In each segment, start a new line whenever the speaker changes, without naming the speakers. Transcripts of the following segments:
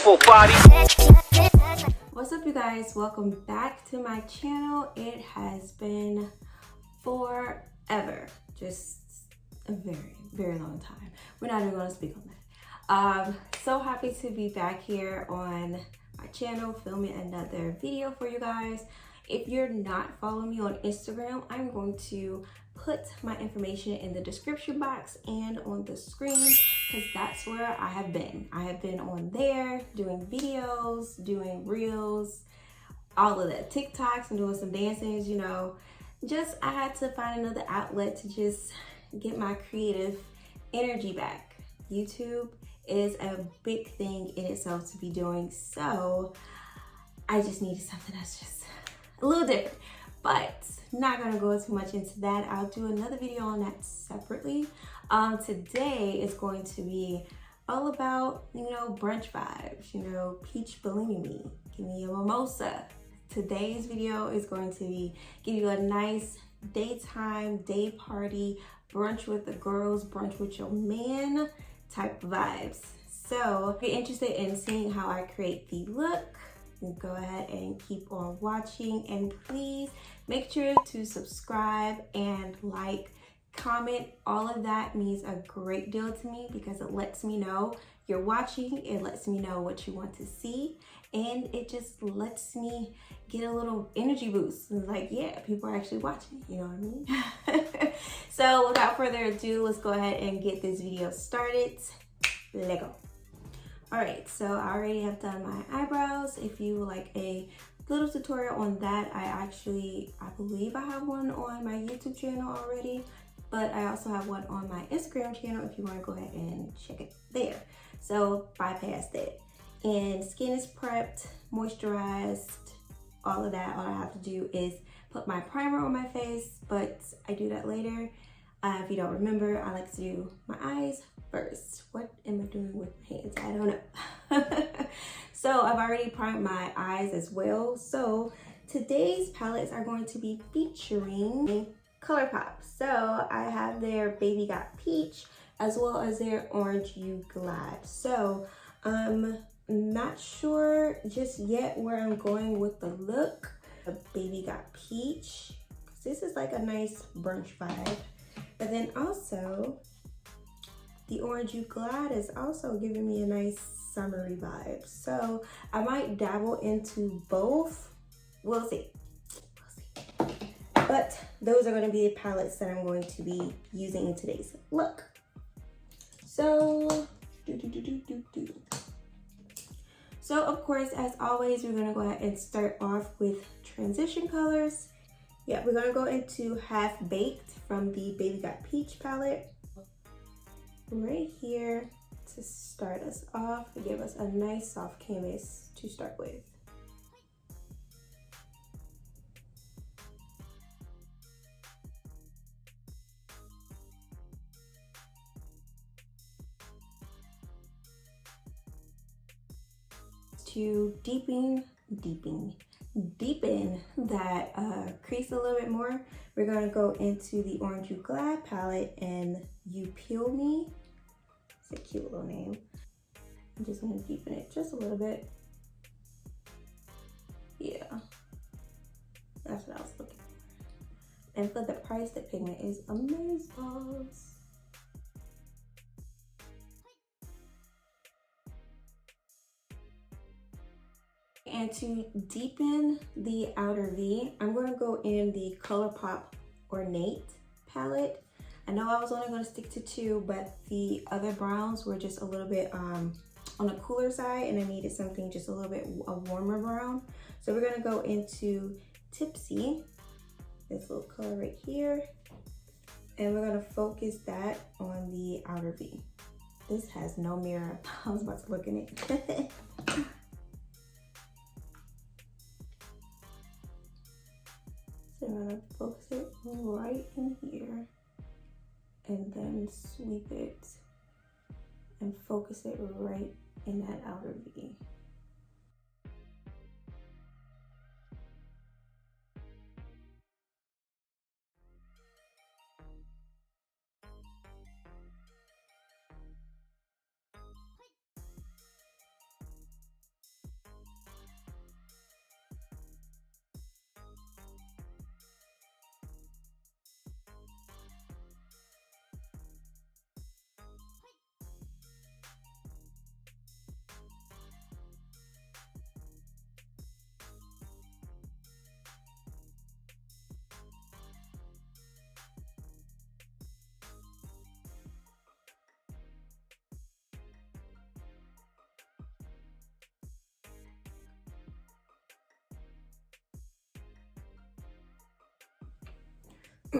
full body.
What's up, you guys? Welcome back to my channel. It has been forever, just a very long time. We're not even going to speak on that. So happy to be back here on my channel filming another video for you guys. If you're not following me on Instagram, I'm going to put my information in the description box and on the screen, because that's where I have been. I have been on there doing videos, doing reels, all of that, TikToks, and doing some dances, you know. Just, I had to find another outlet to just get my creative energy back. YouTube is a big thing in itself to be doing, so I just needed something that's just a little different. But not gonna go too much into that. I'll do another video on that separately. Today is going to be all about, you know, brunch vibes, you know, peach bellini me, give me a mimosa. Today's video is going to be give you a nice daytime, day party, brunch with the girls, brunch with your man type vibes. So if you're interested in seeing how I create the look, go ahead and keep on watching, and please make sure to subscribe and like, comment. All of that means a great deal to me because it lets me know you're watching, it lets me know what you want to see, and it just lets me get a little energy boost. It's like, yeah, people are actually watching, you know what I mean? So without further ado, let's go ahead and get this video started. Let's go. All right, so I already have done my eyebrows. If you would like a little tutorial on that, I believe I have one on my YouTube channel already, but I also have one on my Instagram channel if you want to go ahead and check it there. So bypass that. And skin is prepped, moisturized, all of that. All I have to do is put my primer on my face, but I do that later. If you don't remember, I like to do my eyes first. What am I doing with my hands? I don't know. So I've already primed my eyes as well. So today's palettes are going to be featuring Colourpop. So I have their Baby Got Peach as well as their Orange You Glad. So I'm not sure just yet where I'm going with the look. The Baby Got Peach, because this is like a nice brunch vibe. But then also, the Orange You Glad is also giving me a nice summery vibe. So I might dabble into both. We'll see. But those are going to be the palettes that I'm going to be using in today's look. So, So of course, as always, we're going to go ahead and start off with transition colors. Yeah, we're going to go into Half Baked from the Baby Got Peach palette. Right here to start us off and give us a nice soft canvas to start with. To deepen that crease a little bit more, we're gonna go into the Orange You Glad palette and You Peel Me. It's a cute little name. I'm just gonna deepen it just a little bit. Yeah, that's what I was looking for. And for the price, the pigment is amazing. And to deepen the outer V, I'm going to go in the Colourpop Ornate palette. I know I was only going to stick to two, but the other browns were just a little bit on the cooler side, and I needed something just a little bit a warmer brown. So we're going to go into Tipsy, this little color right here, and we're going to focus that on the outer V. This has no mirror. I was about to look in it. So I'm gonna focus it right in here and then sweep it and focus it right in that outer V.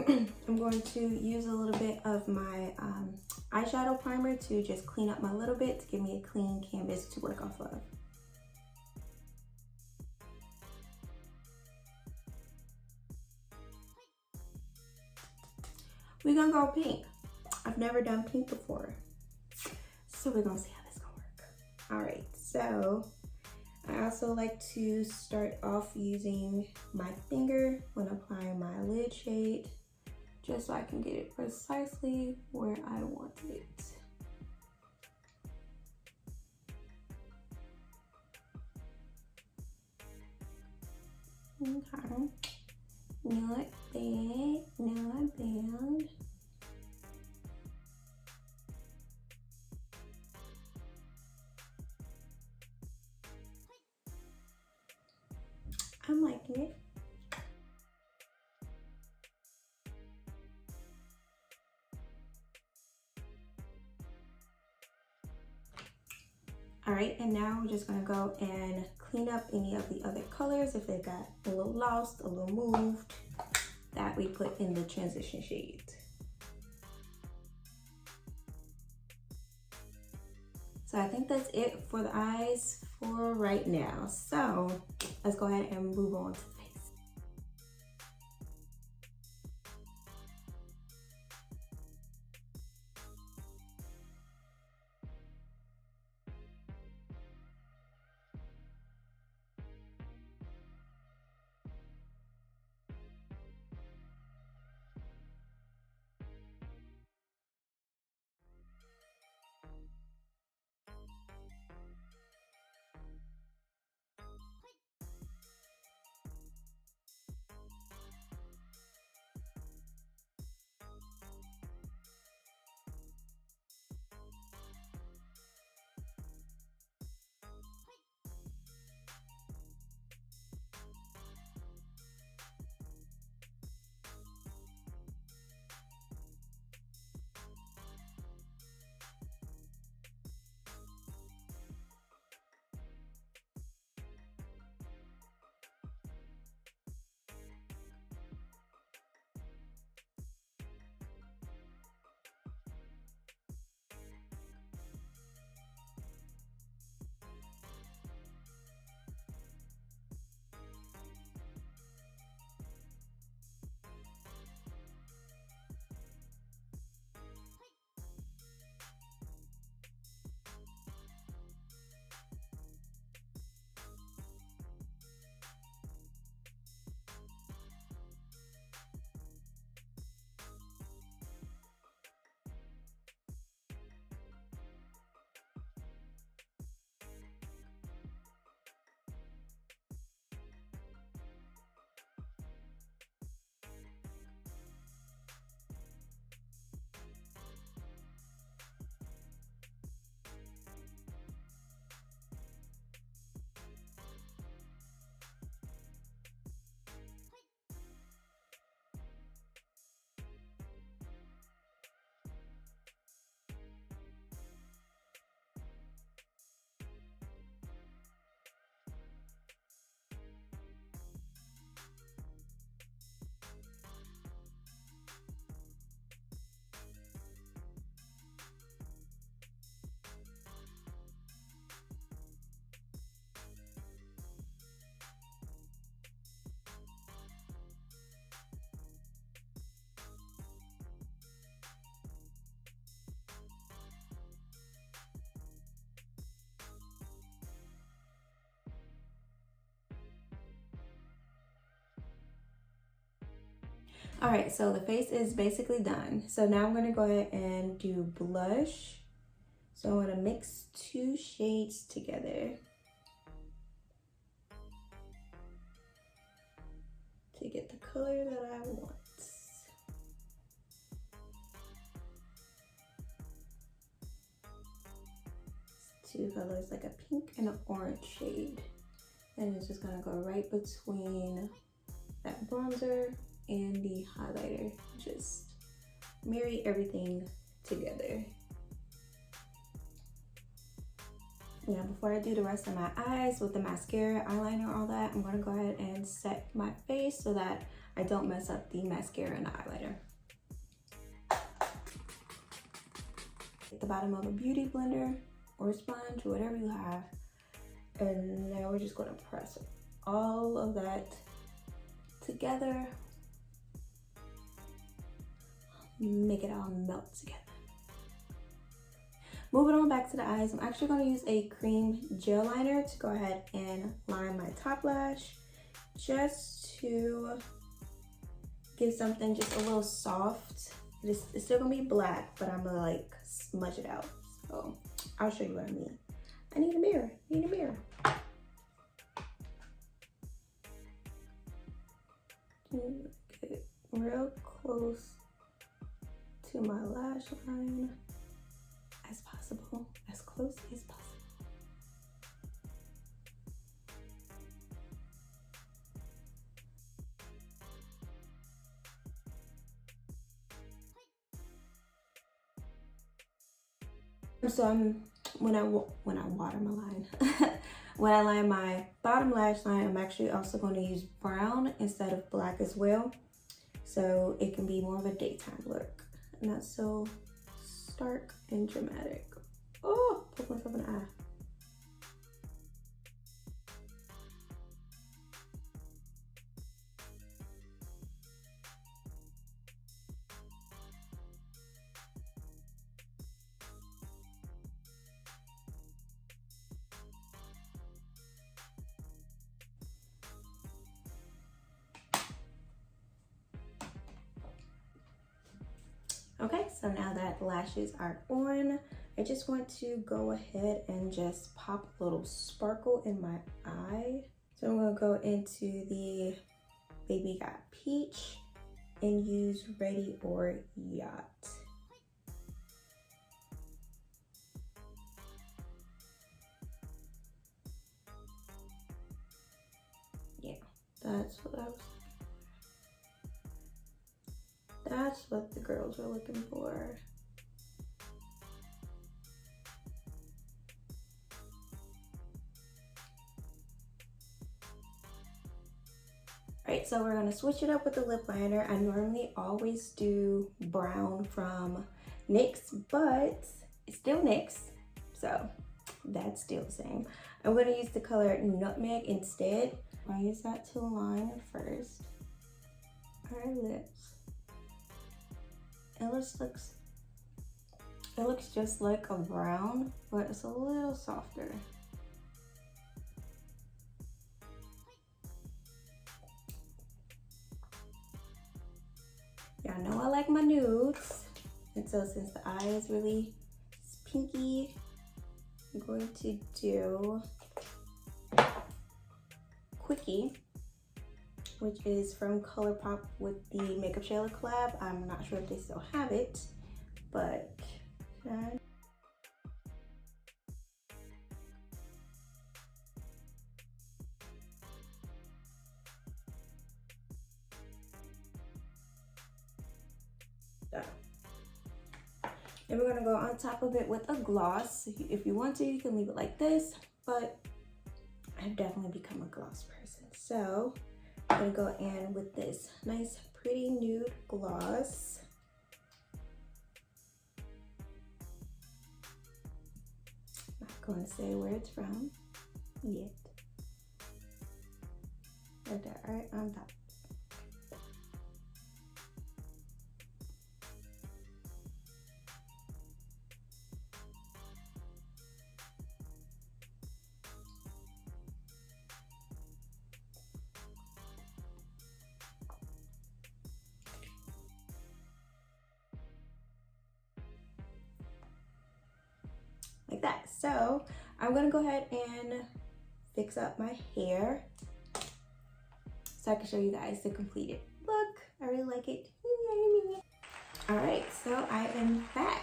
I'm going to use a little bit of my eyeshadow primer to just clean up my little bit to give me a clean canvas to work off of. We're gonna go pink. I've never done pink before, so we're gonna see how this gonna work. All right, so I also like to start off using my finger when applying my lid shade, just so I can get it precisely where I want it. Okay, not bad, not bad. I'm liking it. All right, and now we're just gonna go and clean up any of the other colors if they got a little lost, a little moved, that we put in the transition shades. So I think that's it for the eyes for right now. So let's go ahead and move on to the face. All right, so the face is basically done. So now I'm gonna go ahead and do blush. So I'm gonna mix two shades together to get the color that I want. Two colors, like a pink and an orange shade. And it's just gonna go right between that bronzer and the highlighter. Just marry everything together. Now, before I do the rest of my eyes with the mascara, eyeliner, all that, I'm gonna go ahead and set my face so that I don't mess up the mascara and the eyeliner. At the bottom of a beauty blender or sponge or whatever you have, and now we're just going to press all of that together, make it all melt together. Moving on back to the eyes, I'm actually going to use a cream gel liner to go ahead and line my top lash, just to give something just a little soft. It's still gonna be black, but I'm gonna like smudge it out. So I'll show you what I mean. I need a mirror. Get real close to my lash line as possible, as close as possible. So when I water my line, when I line my bottom lash line, I'm actually also going to use brown instead of black as well, so it can be more of a daytime look, not so stark and dramatic. Oh, poked myself in the eye. Okay, so now that lashes are on, I just want to go ahead and just pop a little sparkle in my eye. So I'm gonna go into the Baby Got Peach and use Ready or Yacht. Yeah, that's what I was. That's what the girls were looking for. Alright, so we're gonna switch it up with the lip liner. I normally always do brown from NYX, but it's still NYX, so that's still the same. I'm gonna use the color Nutmeg instead. I'll use that to line first our lips. It looks just like a brown, but it's a little softer. Y'all know I like my nudes, and so since the eye is really pinky, I'm going to do Quickie, which is from Colourpop with the Makeup Shayla collab. I'm not sure if they still have it, but and we're gonna go on top of it with a gloss. If you want to, you can leave it like this, but I've definitely become a gloss person. So I'm gonna go in with this nice pretty nude gloss. Not going to say where it's from yet. Right there, right on top. Like that. So I'm gonna go ahead and fix up my hair so I can show you guys the completed look. I really like it. All right, so I am back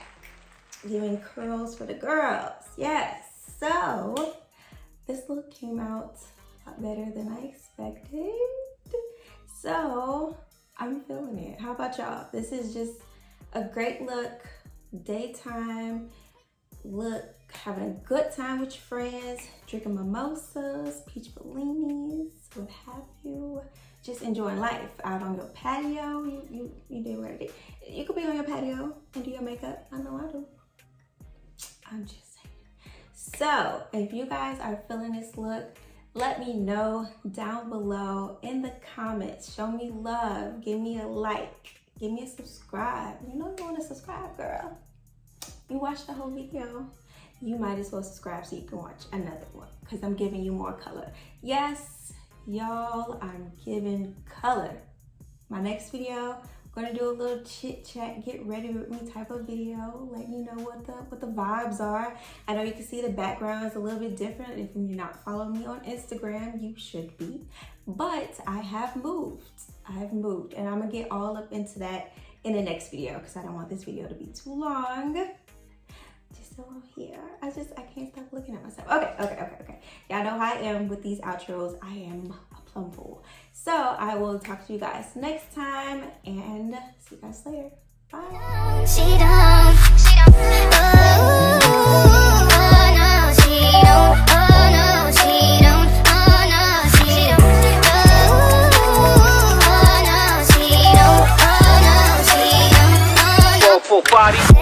doing curls for the girls. Yes, so this look came out a lot better than I expected, so I'm feeling it. How about y'all? This is just a great look, daytime look, having a good time with your friends, drinking mimosas, peach bellinis, what have you. Just enjoying life out on your patio. You did what it did. You could be on your patio and do your makeup. I know I do. I'm just saying. So if you guys are feeling this look, let me know down below in the comments. Show me love. Give me a like. Give me a subscribe. You know you want to subscribe, girl. You watched the whole video. You might as well subscribe so you can watch another one because I'm giving you more color. Yes, y'all, I'm giving color. My next video, I'm gonna do a little chit chat, get ready with me type of video, let you know what the vibes are. I know you can see the background is a little bit different. If you're not following me on Instagram, you should be. But I have moved, and I'm gonna get all up into that in the next video because I don't want this video to be too long. Just over here, I can't stop looking at myself. Okay. Y'all know how I am with these outros. I am a plum pool. So I will talk to you guys next time and see you guys later. Bye.
Body.